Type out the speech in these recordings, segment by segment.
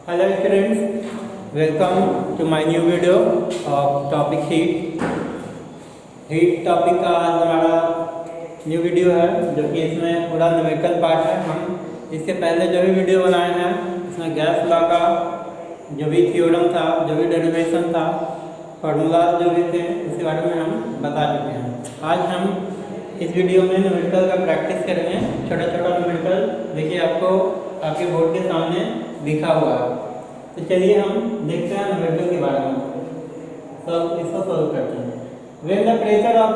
Hello students, welcome to my new video of topic heat. Heat topic का आज हमारा new video है जो कि इसमें पूरा न्यूमेरिकल पार्ट है। हम इसके पहले जो भी वीडियो बनाए हैं इसमें गैस लॉ का जो भी थ्योरम था, जो भी डेरिवेशन था, फार्मूला जो भी थे उसके बारे में हम बता चुके हैं। आज हम इस वीडियो में न्यूमेरिकल का प्रैक्टिस करेंगे। छोटा छोटा न्यूमेरिकल देखिए आपको आपके बोर्ड के सामने लिखा हुआ है। तो चलिए हम देखते हैं न्यूमेरिकल के बारे में, सब इसको सॉल्व करते हैं। When the pressure of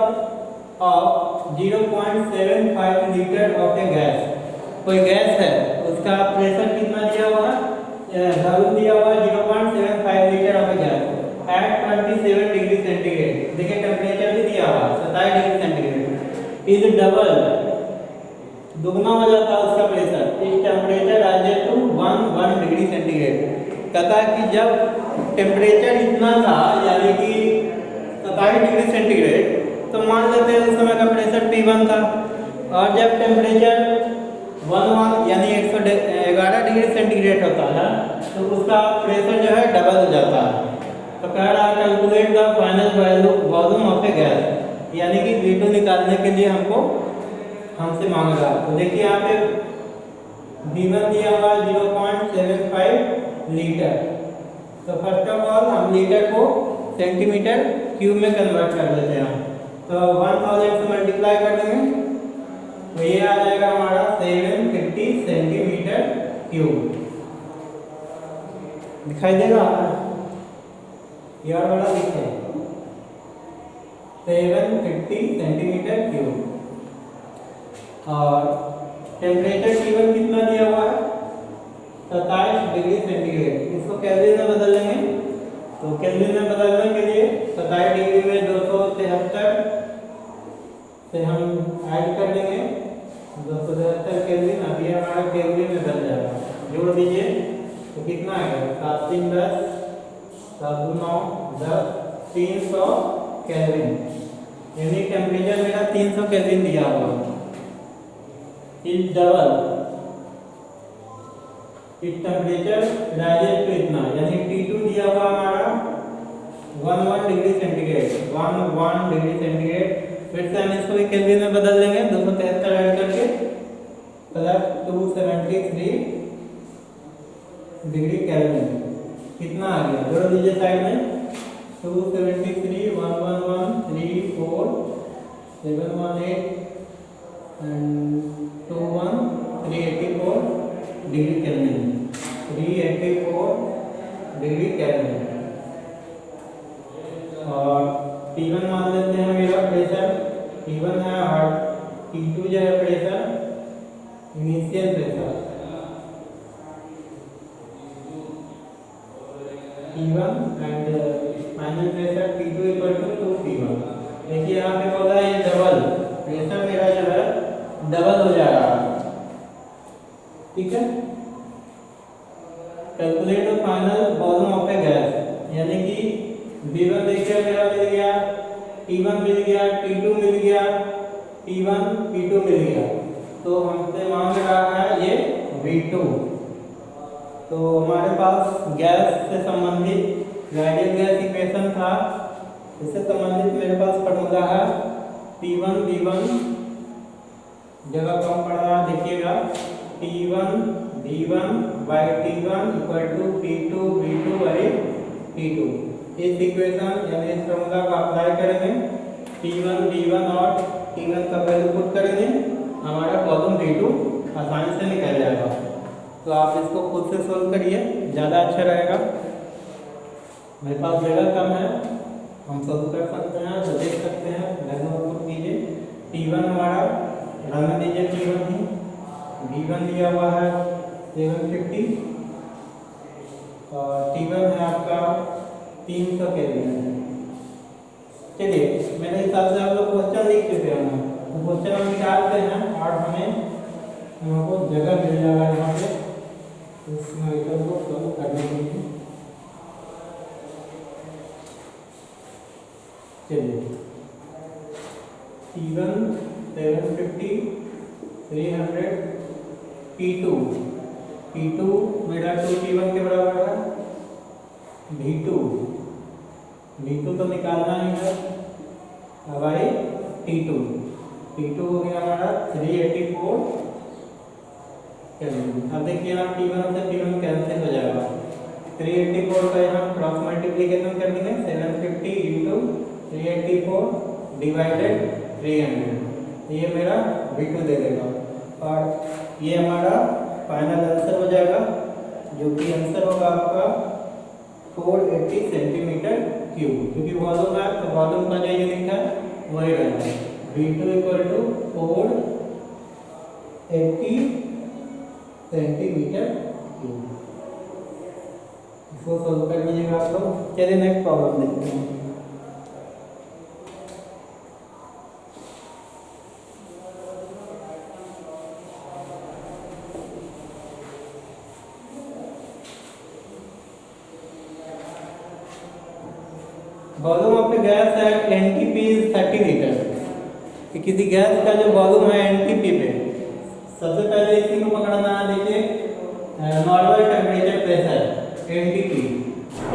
0.75 litre of A gas, कोई गैस है उसका प्रेशर कितना दिया हुआ है, वैल्यू दिया हुआ है 0.75 litre of A gas at 27 degree centigrade. देखिए टेम्परेचर भी दिया हुआ है 27 डिग्री सेंटीग्रेड इज डबल, दुगना हो जाता है उसका प्रेशर इस temperature rises to 1 degree centigrade. कहता है कि जब टेम्परेचर इतना था यानी कि 27 डिग्री सेंटीग्रेड, तो मान लेते हैं उस समय का प्रेशर P1 था, और जब टेम्परेचर 11 यानी 111 डिग्री सेंटीग्रेड होता है तो उसका प्रेशर जो है डबल हो जाता है। तो कह रहा है calculate the final volume of A gas, यानी कि V2 निकालने के लिए हमसे मांग रहा है। तो देखिए यहाँ पे V1 दिया हुआ 0.75 लीटर। तो फर्स्ट ऑफ ऑल हम लीटर को सेंटीमीटर क्यूब में कन्वर्ट कर लेते हैं। तो 1000 से मल्टीप्लाई कर देंगे तो ये आ जाएगा हमारा 750 सेंटीमीटर क्यूब। दिखाई देगा ये और बड़ा दिखे 750 सेंटीमीटर क्यूब। और टेम्परेचर T1 कितना दिया हुआ है 27 डिग्री सेंटीग्रेड। इसको केल्विन में बदल लेंगे। तो केल्विन में बदलने के लिए 27 डिग्री में 273 से हम ऐड कर देंगे 273 केल्विन। अभी हमारा केल्विन में बदल जाएगा, जोड़ दीजिए तो कितना आएगा 7 3 10 7 2 9 10 300 केल्विन। यानी टेम्परेचर मेरा 300 केल्विन दिया हुआ है। इज डबल इस टेम्परेचर राइजेस टू इतना, यानी T2 दिया हुआ हमारा 11 डिग्री सेंटीग्रेड 11 डिग्री सेंटीग्रेड। फिर से हम इसको भी केल्विन में बदल लेंगे 273 ऐड करके प्लस 273 डिग्री केल्विन। कितना आ गया जोड़ दीजिए साइड में 273 111 3 4 718 and 21 384 degree kelvin 384 degree kelvin. और T1 मान लेते हैं मेरा प्रेशर T1 है और T2 जो है pressure initial pressure T1 and final pressure T2 equal to P1। देखिए यहाँ पे बोला है ये डबल प्रेशर मेरा जो है डबल हो जा रहा है। ठीक है, calculate the final volume of A gas, यानी कि V1 देखिए मेरा मिल गया, T1 मिल गया, T2 मिल गया, T1 P2 मिल गया। तो हमसे मांग रहा है ये V2। तो हमारे पास गैस से संबंधित आइडियल गैस इक्वेशन था, इससे संबंधित मेरे पास फॉर्मूला है P1 V1 जगह कम पड़ रहा है, देखिएगा T1 V1 by T1 equal to P2 V2 by T2। इस इक्वेशन यानी इस फॉर्मूला को अप्लाई करेंगे T1 V1 और T1 का वैल्यू पुट करेंगे, हमारा वॉल्यूम V2 आसानी से निकल जाएगा। तो आप इसको खुद से सोल्व करिए, ज़्यादा अच्छा रहेगा। मेरे पास जगह कम है, हम सोल्व कर सकते हैं, तो देख सकते हैं वैल्यू पुट कीजिए। T1 हमारा रन दीजिए T1 ही, V1 दिया हुआ है 750 और T1 है आपका 300 केल्विन। चलिए मेरे हिसाब से आप लोग क्वेश्चन लिख चुके हैं, तो क्वेश्चन हम निकालते हैं और हमको जगह मिल जाएगा यहाँ पे इस न्यूमेरिकल को सॉल्व करने के लिए। चलिए T1 750 300 P2 T2 मेरा 2T1 के बराबर है। V2 तो निकालना ही है, अब आई T2 हो गया हमारा 384 केल्विन। अब देखिए यहाँ T1 से T1 कैंसिल हो जाएगा, 384 का यहाँ क्रॉस मल्टीप्लिकेशन कर देंगे, 750 इंटू 384 डिवाइडेड 300, ये मेरा V2 दे देगा और ये हमारा फाइनल आंसर हो जाएगा, जो कि आंसर होगा आपका 480 सेंटीमीटर क्यूब, क्योंकि वॉल्यूम है तो वॉल्यूम का जो यूनिट है वही रहेगा, V2 equal to 480 centimetre cube. इसको सोल्व कर लीजिएगा आप लोग। चलिए नेक्स्ट प्रॉब्लम देखते हैं। Volume of the gas at NTP is 30 litre. कि किसी गैस का जो वॉल्यूम है एनटीपी पे, सबसे पहले इसी को पकड़ना है। देखिए नॉर्मल टेम्परेचर प्रेशर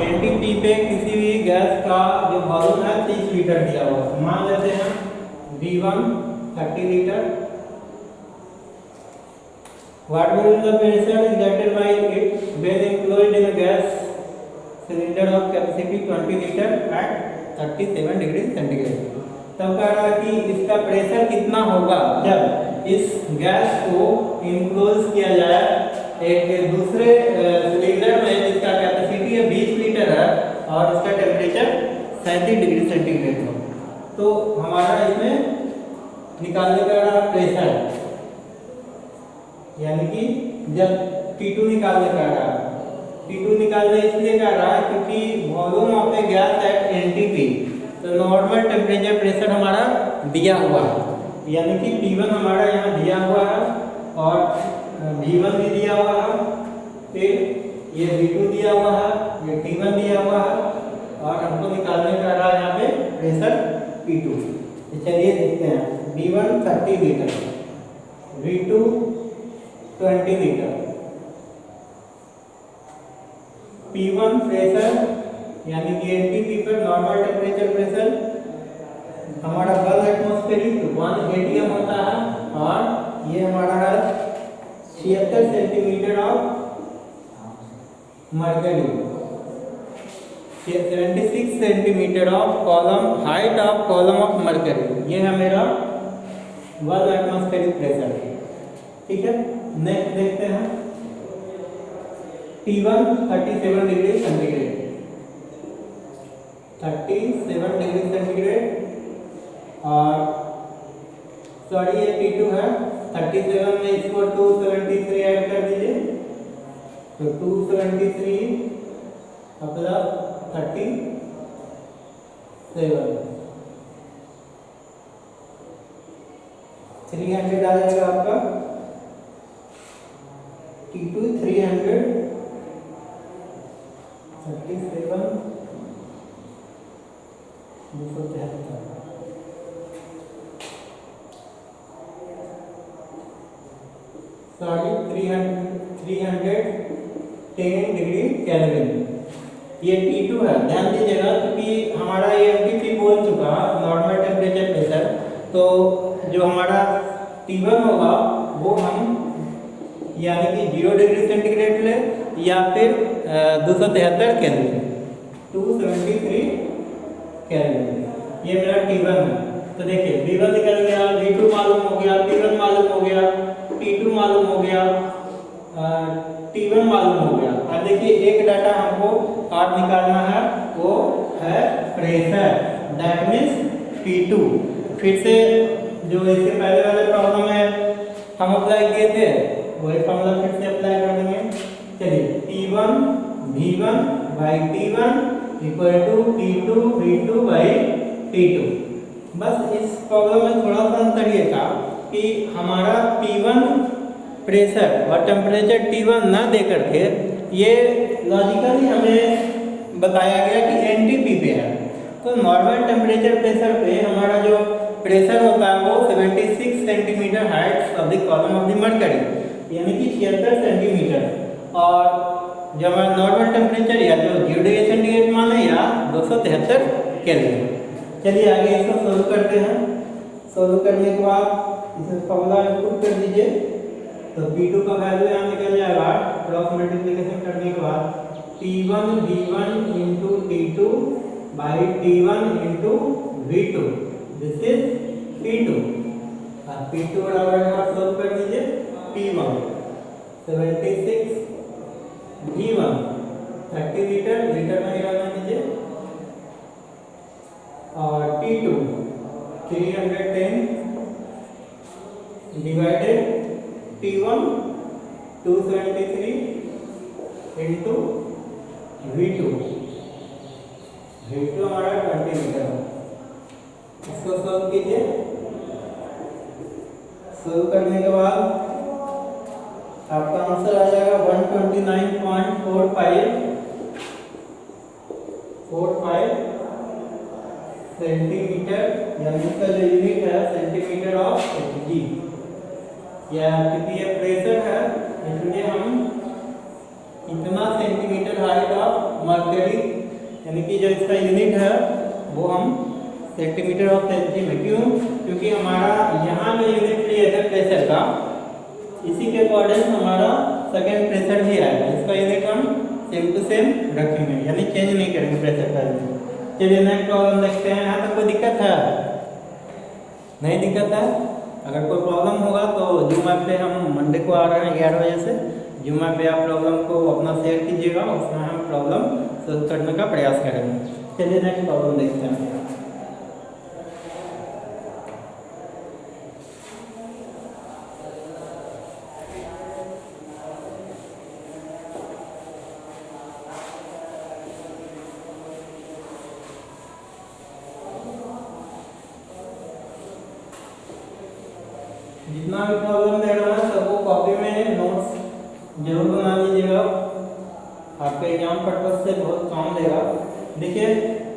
एनटीपी पे किसी भी गैस का जो वॉल्यूम है 30 लीटर दिया हुआ है। मान लेते हैं V1 30 litre. What will be the pressure exerted by it when enclosed in a gas cylinder of capacity 20 litre at 37 degree centigrade. तब कह रहा है कि इसका प्रेशर कितना होगा जब इस गैस को इनक्लोज किया जाए एक दूसरे सिलेंडर में जिसका कैपेसिटी है 20 लीटर है और इसका टेम्परेचर 37 डिग्री सेंटीग्रेड हो। तो हमारा इसमें निकालने का प्रेशर, यानी कि जब T2 निकालने का रहा, T2 निकालने इसलिए कर रहा है क्योंकि volume of A gas at NTP, तो नॉर्मल टेम्परेचर प्रेशर हमारा दिया हुआ है, यानी कि P1 हमारा यहाँ दिया हुआ है और V1 भी दिया हुआ है, फिर ये V2 दिया हुआ है, ये T1 दिया हुआ है और हमको निकालने का रहा यहाँ पे प्रेशर P2। चलिए देखते हैं। V1 30 litre, V2 20 litre, P1 pressure यानी कि एनटीपी पर नॉर्मल टेम्परेचर प्रेशर हमारा 1 एटमॉस्फेरिक 1 atm होता है और ये हमारा है 76 centimetre of mercury, 76 centimetre of column height of column of mercury. ये है मेरा 1 एटमॉस्फेरिक प्रेशर। ठीक है, नेक्स्ट देखते हैं T1 37 degree centigrade, 37 degree centigrade और सॉरी ये T2 है। 37 में इसको 273 ऐड कर दीजिए, तो 273 प्लस 37 300 आ जाएगा आपका। T2 300 37 273 sorry 310 degree kelvin. ये T2 है, ध्यान दीजिएगा क्योंकि हमारा ये एमटीपी बोल चुका नॉर्मल टेम्परेचर प्रेशर, तो जो हमारा T1 होगा वो हम यानी कि 0 डिग्री सेंटीग्रेड ले या फिर 273 केल्विन, 273 केल्विन। ये मेरा T1 है। तो देखिए V1 निकल गया, V2 मालूम हो गया, T1 मालूम हो गया, T2 मालूम हो गया, T1 मालूम हो गया। अब देखिए एक डाटा हमको और निकालना है, वो है प्रेशर, दैट मीन्स P2। फिर से जो इसके पहले वाले प्रॉब्लम है हम अप्लाई किए थे वही फॉर्मूला फिर से अप्लाई कर देंगे। चलिए T1 V1 by T1 equal to T2 V2 by T2। बस इस प्रॉब्लम में थोड़ा सा अंतर ये था कि हमारा P1 प्रेशर और टेम्परेचर T1 ना दे करके ये लॉजिकली हमें बताया गया कि एनटीपी पे है। तो नॉर्मल टेम्परेचर प्रेशर पे हमारा जो प्रेशर होता है वो 76 centimetre height of the column of the mercury, यानी कि 76 सेंटीमीटर। और जो हमारा नॉर्मल टेम्परेचर या तो 0 डिग्री सेंटीग्रेड माने या 273 केल्विन। चलिए आगे इसको सोल्व करते हैं। सोल्व करने के बाद इसे फॉर्मूला में पुट कर दीजिए। तो P2 का वैल्यू यहाँ निकल जाएगा क्रॉस मल्टीप्लिकेशन करने के बाद T1 V1 into T2 by T1 into V2, this is P2। अब P2 बराबर यहाँ सोल्व कर दीजिए P1 76 V1 30 लीटर, लीटर में निकालना दीजिए, और T2 310 divided T1 273 into V2 हमारा 20 मीटर है। इसको सोल्व कीजिए। सोल्व करने के बाद आपका आंसर आ जाएगा 129.45 सेंटीमीटर, यानी इसका जो यूनिट है सेंटीमीटर ऑफ Hg। या क्योंकि ये प्रेशर है इसलिए हम इतना सेंटीमीटर हाइट ऑफ मर्करी, यानी कि जो इसका यूनिट है वो हम सेंटीमीटर ऑफ Hg में, क्यों? क्योंकि हमारा यहाँ जो यूनिट लिया था प्रेशर का, इसी के अकॉर्डिंग हमारा सेकेंड प्रेशर भी आएगा। इसका यूनिट हम सेम टू सेम रखेंगे, यानी चेंज नहीं करेंगे प्रेशर का यूनिट। चलिए नेक्स्ट प्रॉब्लम देखते हैं। यहाँ तक कोई दिक्कत है? नहीं दिक्कत है। अगर कोई प्रॉब्लम होगा तो जूम ऐप पे हम मंडे को आ रहे हैं 11 बजे से। जूम ऐप पे आप प्रॉब्लम को अपना शेयर कीजिएगा, उसमें हम प्रॉब्लम सोल्व करने का प्रयास करेंगे। चलिए नेक्स्ट प्रॉब्लम देखते हैं। जितना भी प्रॉब्लम दे रहा है सबको कॉपी में नोट्स जरूर बना लीजिएगा, आपके एग्जाम पर्पस से बहुत काम देगा। देखिए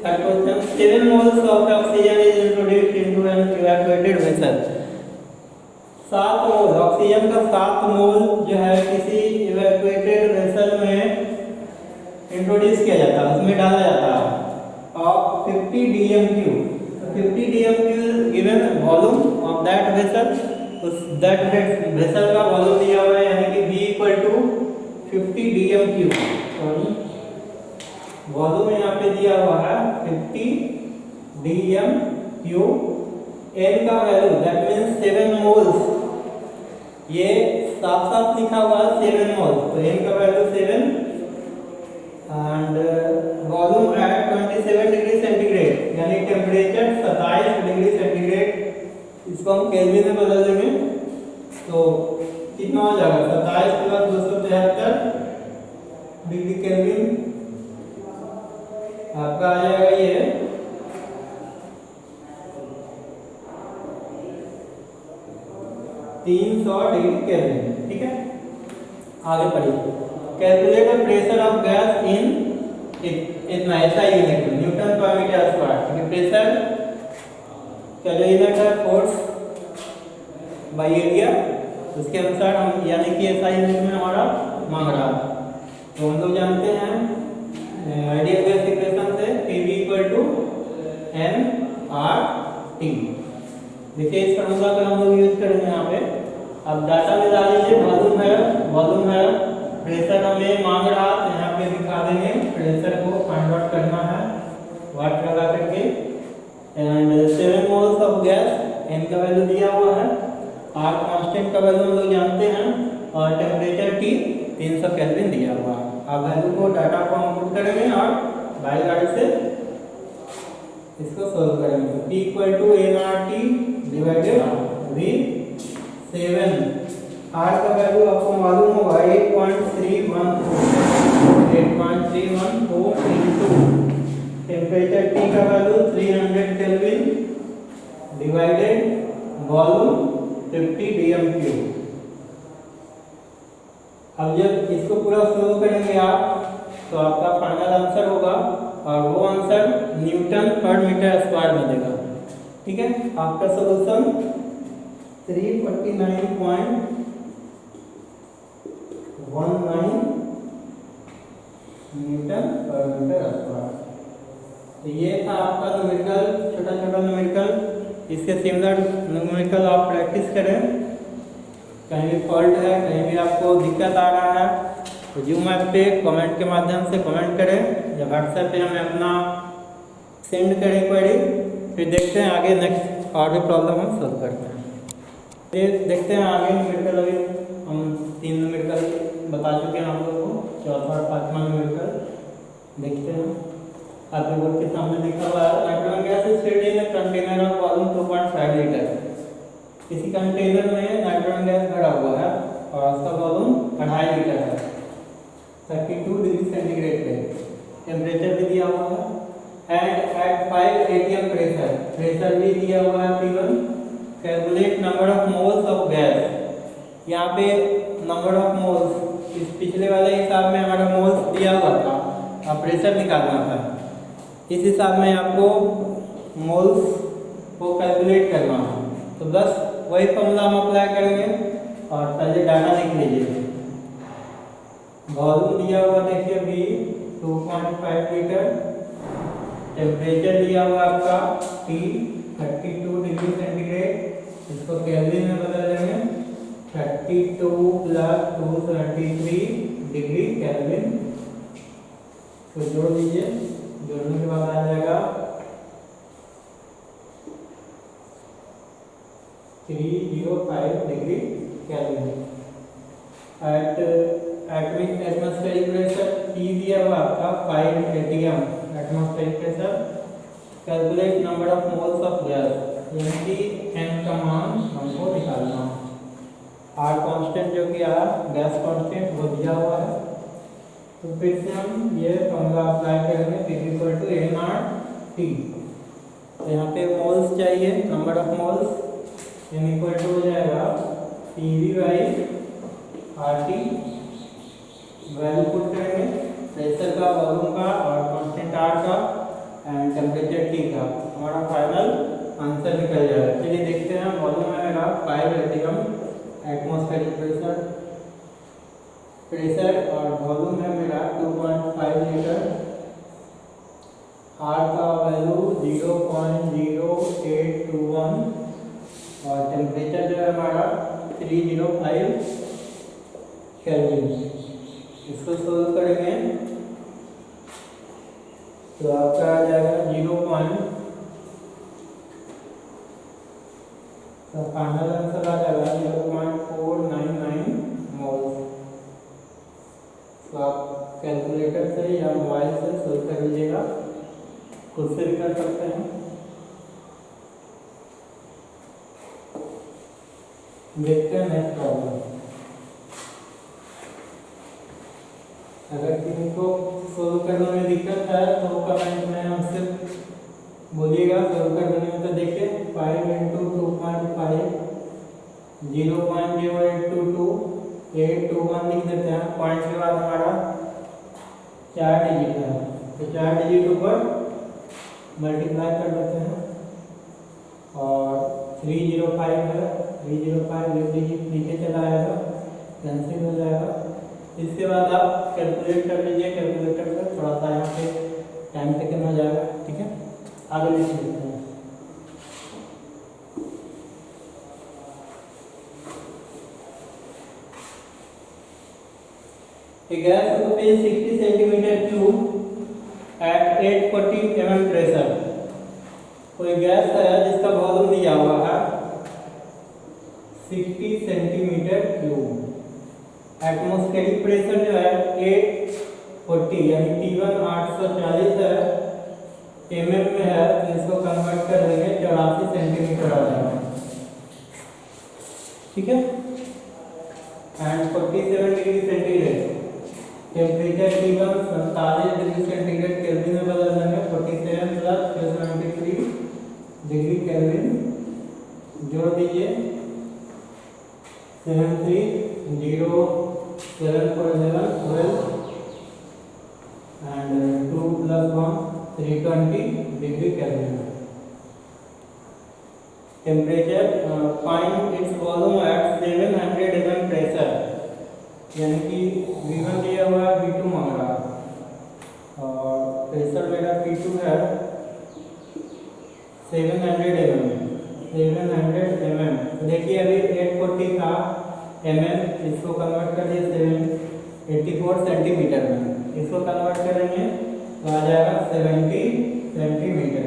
third question, 7 moles of oxygen is introduced into an evacuated vessel। 7 mole oxygen का 7 मोल जो है किसी इवैक्यूएटेड वेसल में इंट्रोड्यूस किया जाता है, उसमें डाला जाता है, और 50 dm3। 50 dm3 given volume of that vessel, उस दैट वेसल का वॉल्यूम दिया हुआ है, यानी कि V equal to 50 dm3। Sorry volume यहाँ पे दिया हुआ है 50 dm3। N का वैल्यू दैट मींस 7 मोल्स, ये साफ साफ लिखा हुआ है 7 मोल्स, तो N का value 7 and volume at 27 degree centigrade, यानी टेम्परेचर 27 डिग्री सेंटीग्रेड। इसको हम केल्विन में बदल देंगे तो कितना हो जाएगा, 27 प्लस 273 डिग्री केल्विन, आपका आ जाएगा ये 300 डिग्री केल्विन। ठीक है, आगे पढ़िए। Calculate the pressure of gas in इतना ऐसा यूनिट न्यूटन पर मीटर स्क्वायर। प्रेशर का जो यूनिट है फोर्स बाय एरिया, उसके अनुसार हम, यानी कि ऐसा यूनिट में हमारा मांग रहा है। तो हम लोग जानते हैं आइडियल गैस इक्वेशन से PV इक्वल टू nRT। देखिए इस फॉर्मूला का हम लोग यूज करेंगे यहाँ पे। अब डाटा में डाल लीजिए, वॉल्यूम है, प्रेशर हमें मांग रहा, तो यहाँ पे दिखा देंगे प्रेशर को फाइंड आउट करना है वाट लगा करके। And 7 moles of gas, N का वैल्यू दिया हुआ है, R कांस्टेंट का वैल्यू हम लोग जानते हैं, और टेम्परेचर T 300 केल्विन दिया हुआ है। अब वैल्यू को डाटा को हम पुट करेंगे और बैलगाड़ी से इसको सोल्व करेंगे। P equal to nRT divided with 7। R का वैल्यू आपको मालूम होगा 8.314 इनटू टेम्परेचर T का value 300 kelvin divided volume 50 dm3। अब जब इसको पूरा सोल्व करेंगे आप, तो आपका फाइनल आंसर होगा, और वो आंसर न्यूटन पर मीटर स्क्वायर में देगा। ठीक है, आपका सॉल्यूशन 349.19 न्यूटन पर मीटर स्क्वायर। तो ये था आपका न्यूमेरिकल, छोटा छोटा न्यूमेरिकल। इसके सिमिलर न्यूमेरिकल आप प्रैक्टिस करें। कहीं भी फॉल्ट है, कहीं भी आपको दिक्कत आ रहा है तो जूम ऐप पे कमेंट के माध्यम से कमेंट करें या व्हाट्सएप पे हमें अपना सेंड करें क्वेरी। फिर देखते हैं आगे नेक्स्ट और भी प्रॉब्लम हम सॉल्व करते हैं। फिर देखते हैं आगे न्यूमेरिकल। अभी हम 3 न्यूमेरिकल बता चुके हैं आप लोगों को, चौथा और 5वां न्यूमेरिकल देखते हैं। आपके बोर्ड के सामने लिखा हुआ है nitrogen gas is filled in a container of volume 2.5 litre. किसी कंटेनर में नाइट्रोजन गैस भरा हुआ है और उसका वॉल्यूम 2.5 लीटर है। 32 डिग्री सेंटीग्रेड पे टेम्परेचर भी दिया हुआ है एंड एट 5 atm प्रेशर भी दिया हुआ है P1। Calculate number of moles of gas. यहाँ पे नंबर ऑफ मोल्स, इस पिछले वाले हिसाब में हमारा मोल्स दिया हुआ था, अब प्रेशर निकालना था। इस हिसाब में आपको मोल्स को कैलकुलेट करना है। तो बस वही फॉर्मूला हम अप्लाई करेंगे और पहले डाटा लिख लीजिए। वॉल्यूम दिया हुआ देखिए अभी 2.5 लीटर, टेम्परेचर दिया हुआ आपका T 32 डिग्री सेंटीग्रेड, इसको केल्विन में बदल देंगे 32 + 273 डिग्री केल्विन। तो जोड़ दीजिए, जोड़ने के बाद आ जाएगा 305 degree kelvin. At atmospheric pressure P दिया हुआ आपका 5 atm atmospheric pressure. Calculate number of moles of gas, यानी कि n का मान हमको निकालना है। R कांस्टेंट जो कि R गैस कांस्टेंट वो दिया हुआ है। तो फिर से हम ये फॉर्मूला अप्लाई करेंगे P = n/T। तो यहाँ पे मोल्स चाहिए, नंबर ऑफ मोल्स, n = हो जाएगा PV/RT। वैल्यू पुट करेंगे प्रेशर का, वॉल्यूम का और कांस्टेंट R का एंड टेम्परेचर T का। हमारा फाइनल आंसर निकल जाएगा। चलिए देखते हैं। वॉल्यूम है मेरा 5 atm एटमॉस्फेरिक प्रेशर और वॉल्यूम है मेरा 2.5 लीटर। R का वैल्यू 0.0821 और टेम्परेचर जो है हमारा 305 केल्विन। इसको सोल्व करेंगे तो आपका आ जाएगा 0. तो फाइनल आंसर आ जाएगा 0.499 मोल्स। तो आप कैलकुलेटर से या मोबाइल से सोल्व कर लीजिएगा, खुद से भी कर सकते हैं। देखते हैं नेक्स्ट प्रॉब्लम। अगर किसी को सोल्व करने में दिक्कत है तो कमेंट में हमसे बोलिएगा सोल्व करने में। तो देखिए 5 × 2.5 0.0822 821 लिख देते हैं। पॉइंट के बाद हमारा 4 डिजिट है, तो 4 डिजिट ऊपर मल्टीप्लाई कर देते हैं और 305 है, 305 डिजिट नीचे चला आएगा, कैंसिल हो जाएगा। इसके बाद आप कैलकुलेट कर लीजिए कैलकुलेटर से, थोड़ा सा यहाँ पे टाइम टेकन हो जाएगा। ठीक है, आगे लिख लेते हैं। A gas occupies 60 cm³ at 840 mm pressure. कोई गैस है जिसका वॉल्यूम दिया हुआ है 60 cm³। एटमॉस्फेरिक प्रेशर जो है 840 यानी T1 840 है, mm में है, तो इसको कन्वर्ट कर देंगे 84 सेंटीमीटर आ जाएगा। ठीक है, and 47 degree centigrade temperature T1 47 degree centigrade kelvin में बदल देंगे 47 + 73 डिग्री केल्विन। जोड़ दीजिए 73 0 7 4 11 12 and 2 + 1 320 degree kelvin. Temperature find its volume at 700 mm pressure, यानी कि V1 दिया हुआ है, V2 मांग रहा है। देखिए अभी 840 था mm, इसको कन्वर्ट कर दिए 84 सेंटीमीटर में, इसको कन्वर्ट करेंगे तो आ जाएगा 70 सेंटीमीटर।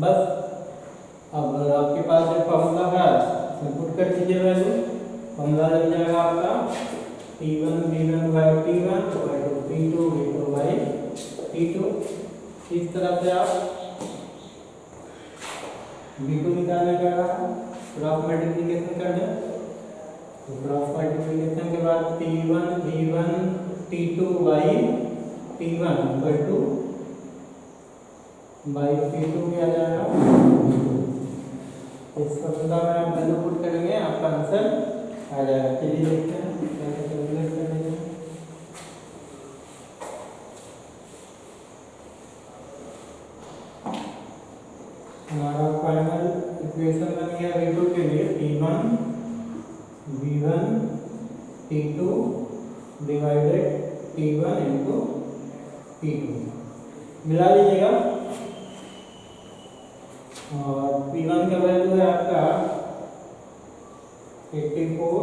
बस अब आपके पास जो फॉर्मूला है पुट कर दीजिए वैल्यू। फॉर्मूला लग जाएगा आपका T1 V1 by T1 T2 V2 by T2। इस तरह से आप V2 निकालने का क्रॉस मल्टीप्लिकेशन कर दें। तो क्रॉस मल्टीप्लिकेशन के बाद T1 V1 T2 by T1 equal two by T2 क्या आ जाएगा। इस फॉर्मूला में आप वैल्यू पुट करेंगे आपका आंसर आ जाएगा। चलिए देखते हैं कैसे कैलकुलेट करेंगे। हमारा फाइनल इक्वेशन बन गया V2 के लिए T1 V1 T2 divided T1 into T2 मिला लीजिएगा। और P1 का वैल्यू है आपका 84,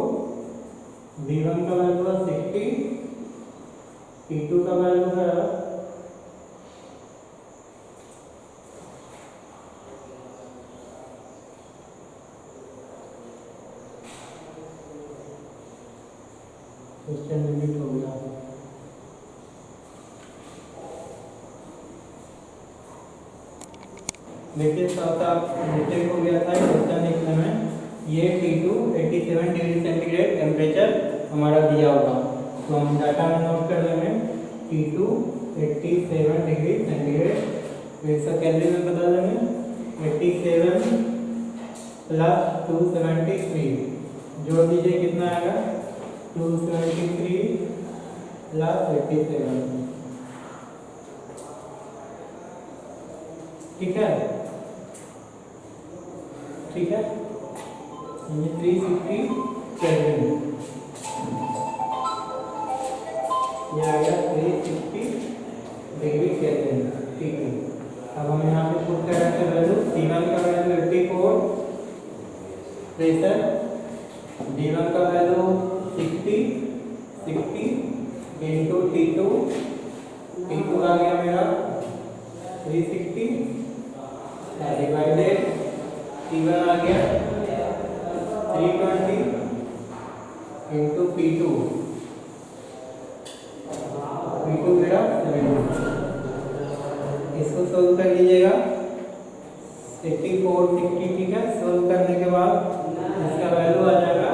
V1 का वैल्यू है 60, T2 का वैल्यू है 60 मिनट हो गया। देखिए साथ मिस्टेक हो गया था क्वेश्चन लिखने में। ये T2 87 डिग्री सेंटीग्रेड टेम्परेचर हमारा दिया होगा, तो हम डाटा में नोट कर लेंगे T2 87 डिग्री सेंटीग्रेड, तो इसका कैलोरी में बदल देंगे 87 प्लस 273 जोड़ दीजिए कितना आएगा 273 प्लस 87। ठीक है, ठीक है, ये 360 केल्विन, ये आ गया 360 डिग्री केल्विन। ठीक है, अब हम यहाँ पे पुट कर रहे हैं वैल्यू T1 का वैल्यू 84 प्रेशर, D1 का वैल्यू 60 इंटू T2 आ गया मेरा 360 डिवाइडेड T1 आ गया 320 इंटू P2 मेरा 70। इसको सोल्व कर लीजिएगा 84 60। ठीक है, सोल्व करने के बाद इसका वैल्यू आ जाएगा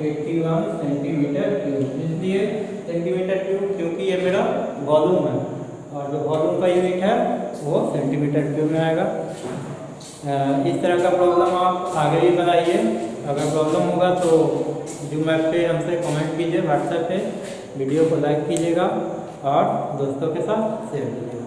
81 सेंटीमीटर क्यूब। इसलिए सेंटीमीटर क्यूब क्योंकि ये मेरा वॉल्यूम है और जो वॉल्यूम का यूनिट है वो सेंटीमीटर क्यूब में आएगा। इस तरह का प्रॉब्लम आप आगे भी बनाइए। अगर प्रॉब्लम होगा तो जूम ऐप पे हमसे कमेंट कीजिए, व्हाट्सएप पे वीडियो को लाइक कीजिएगा और दोस्तों के साथ शेयर कीजिएगा।